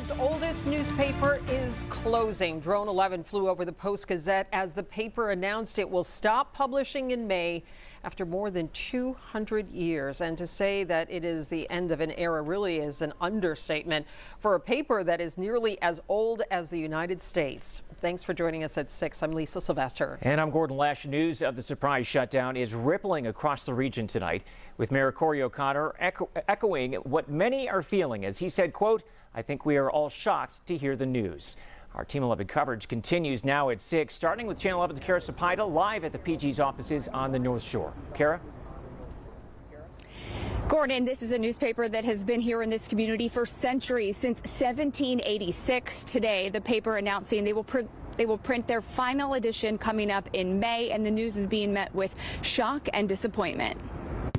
Pittsburgh's oldest newspaper is closing. Drone 11 flew over the Post-Gazette as the paper announced it will stop publishing in May after more than 200 years. And to say that it is the end of an era really is an understatement for a paper that is nearly as old as the United States. Thanks for joining us at 6. I'm Lisa Sylvester. And I'm Gordon Lash. News of the surprise shutdown is rippling across the region tonight, with Mayor Corey O'Connor echoing what many are feeling as he said, quote, "I think we are all shocked to hear the news." Our Team 11 coverage continues now at 6, starting with Channel 11's Kara Sapida live at the PG's offices on the North Shore. Kara? Gordon, this is a newspaper that has been here in this community for centuries, since 1786. Today, the paper announcing they will print their final edition coming up in May, and the news is being met with shock and disappointment.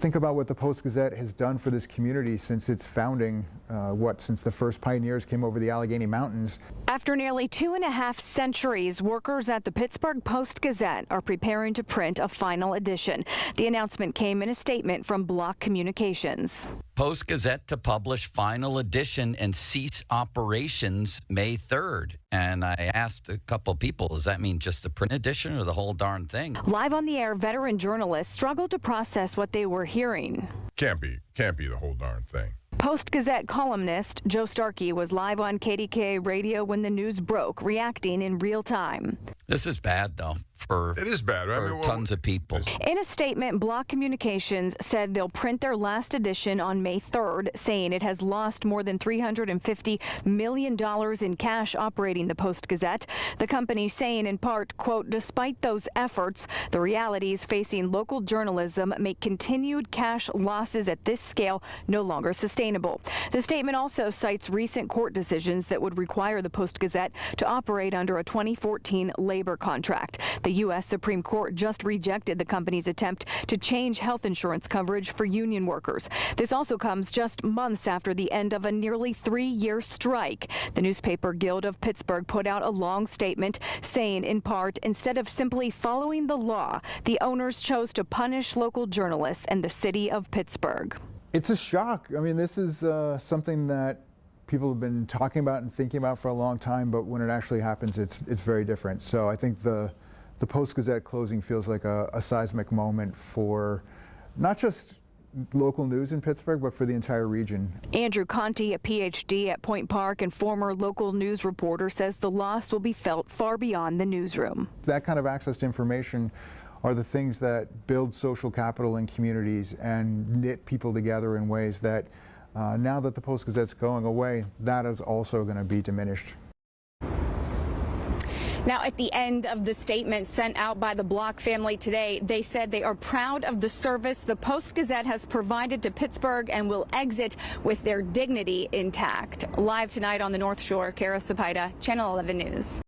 Think about what the Post-Gazette has done for this community since its founding, since the first pioneers came over the Allegheny Mountains. After nearly 2.5 centuries, workers at the Pittsburgh Post-Gazette are preparing to print a final edition. The announcement came in a statement from Block Communications. Post-Gazette to publish final edition and cease operations May 3rd. And I asked a couple people, does that mean just the print edition or the whole darn thing? Live on the air, veteran journalists struggled to process what they were hearing. Can't be the whole darn thing. Post-Gazette columnist Joe Starkey was live on KDKA radio when the news broke, reacting in real time. This is bad, though, for tons of people. In a statement, Block Communications said they'll print their last edition on May 3rd, saying it has lost more than $350 million in cash operating the Post-Gazette. The company saying in part, quote, "Despite those efforts, the realities facing local journalism make continued cash losses at this scale no longer sustainable." The statement also cites recent court decisions that would require the Post-Gazette to operate under a 2014 labor contract. The U.S. Supreme Court just rejected the company's attempt to change health insurance coverage for union workers. This also comes just months after the end of a nearly 3-year strike. The Newspaper Guild of Pittsburgh put out a long statement saying, in part, instead of simply following the law, the owners chose to punish local journalists and the city of Pittsburgh. It's a shock. I mean, this is something that people have been talking about and thinking about for a long time, but when it actually happens, it's very different. So I think the Post-Gazette closing feels like a seismic moment for not just local news in Pittsburgh, but for the entire region. Andrew Conti, a PhD at Point Park and former local news reporter, says the loss will be felt far beyond the newsroom. That kind of access to information are the things that build social capital in communities and knit people together in ways that now that the Post-Gazette's going away, that is also going to be diminished. Now, at the end of the statement sent out by the Block family today, they said they are proud of the service the Post-Gazette has provided to Pittsburgh and will exit with their dignity intact. Live tonight on the North Shore, Kara Sapida, Channel 11 News.